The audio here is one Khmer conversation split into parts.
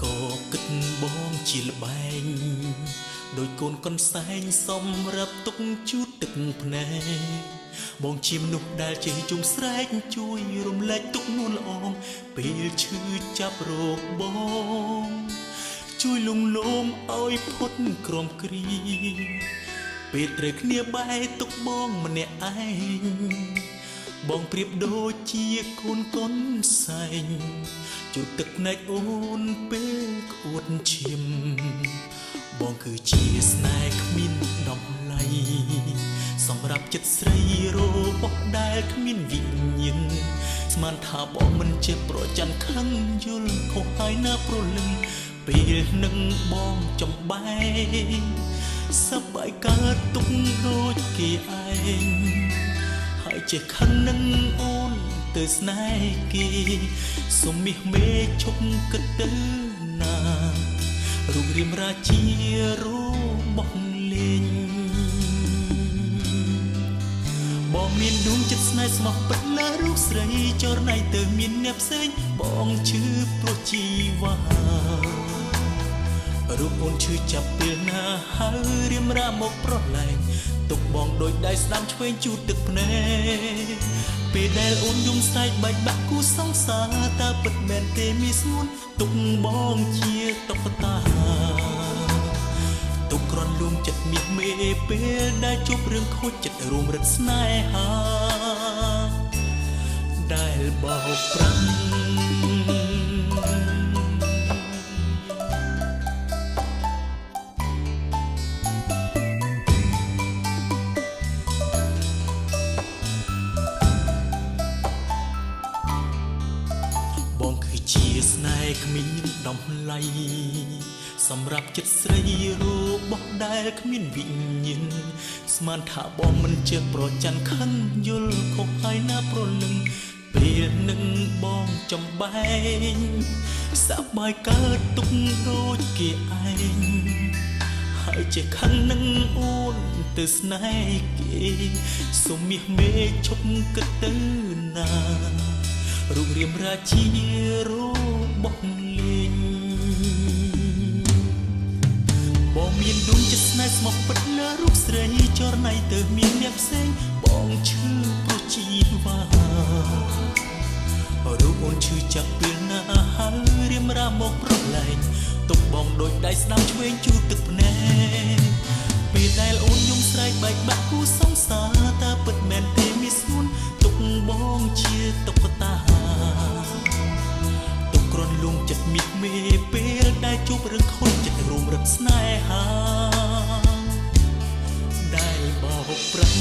ก็គិតបងជាល្បែងដោយកូនកូនសែងសម្រាប់ទុកជូតទឹកភ្នែកបងជាមនុស្សដែលចេះជុំស្រែកជួយរំលែកទុកនួនល្អងពេលឈឺចាប់រោគបងជួយលងលោមឲ្យផុតក្រំគ្រីពេលត្រូវគ្នាបែកទុកបងម្នាក់ឯងបងប្រៀបដូចជាកូនកូនសែងជូតទឹកភ្នែកអូនពេលក្អួតឈាមបងគឺជាស្នេហ៍គ្មានតម្លៃសម្រាប់ចិត្តស្រីរបស់ដែលគ្មានវិញ្ញាណស្មានថាបងមិនចេះប្រច័ណ្ឌខឹងយល់ខុសហើយណាព្រលឹងពេលនឹងបងចំបែងសប្បាយកើតទុកដូចគេឯងហើយចេះខឹងនឹងអូនទៅស្នេហ៍គេសុំមាសមេឈប់គិតទៅណារូបរាមរាជារបស់លេងបងមានដួងចិត្តស្នេហ៍ស្មោះពិតលើរូបស្រីចរណៃទៅមានអ្នកផ្សេងបងឈឺព្រោះជីវ៉ារូបអូនឈឺចាប់ពេលណាហើយរៀមរាមកប្រឡែងទុកបងដូចដៃស្ដាំឆ្វេងជូតទឹកភ្នែកពេលដែលអូនយំស្រែកបែកបាក់គូសង្សារតើពិតមែនទេមានស្ងួនទុកបងជាតុក្កតាទុកក្រនលួងចិត្តមាសមេពេលដែលជួបរឿងខូចចិត្តរួមរិទ្ធស្នេហាដែលបោកប្រាំជាស្នេហ៍គ្មានតម្លៃសម្រាប់ចិត្តស្រីរបស់ដែលគ្មានវិញ្ញាណស្មានថាបងមិនចេះប្រច័ណ្ឌខឹងយល់ខុសហើយណាព្រលឹងពេលនឹងបងចំបែងសប្បាយកើតទុកដូចគេឯងហើយចេះខឹងនឹងអូនទៅស្នេហ៍គេសុំមាសមេឈប់គិតទៅណារូបរាមរាជារបស់លេងបងមានដួងចិត្តស្នេហ៍ស្មោះពិតលើរូបស្រីចរណៃទៅមានអ្នកផ្សេងបងឈឺព្រោះជីវ៉ារូបអូនឈឺចាប់ពេលណាហើយរៀមរាមកប្រឡែងទុកបងដូចដៃស្ដាំឆ្វេងជូតទឹកភ្នែកពេលដែលអូនយំស្រែកបែកបាក់គូសង្សារតើពិតមែនទេមានស្ងួនទុកបងជាតុក្កតាទុកក្រនលួងចិត្តមាសមេពេលដែលជួបរឿងខូចចិត្តរួមរិទ្ធស្នេហាដែលបោកប្រាំ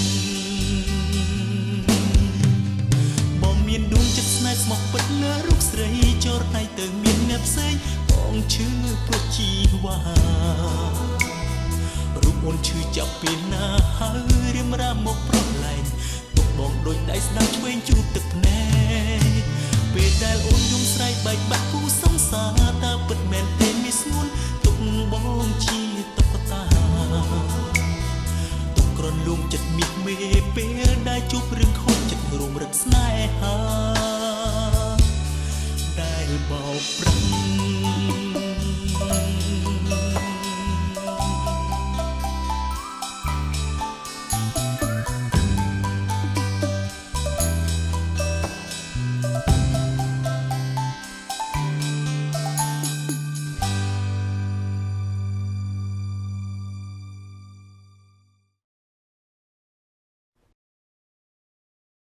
បងមានដួងចិត្តស្នេហ៍ស្មោះពិតលើរូបស្រីចរណៃទៅមានអ្នកផ្សេងបងឈឺព្រោះជីវ៉ារូបអូនឈឺចាប់ពេលណាហើយរៀមរាមកប្រឡែងទុកបងដូចដៃស្ដាំឆ្វេងជូតទឹកភ្នែកពេលដែលអូនយំស្រែកបែកបាក់គូសង្សារតើពិតមែនទេមានស្ងួនទុកបងជាតុក្កតាទុកក្រនលួងចិត្តមាសមេពេលដែលជួបរឿងខូចចិត្តរួមរិទ្ធស្នេហាដែលបោកប្រាំ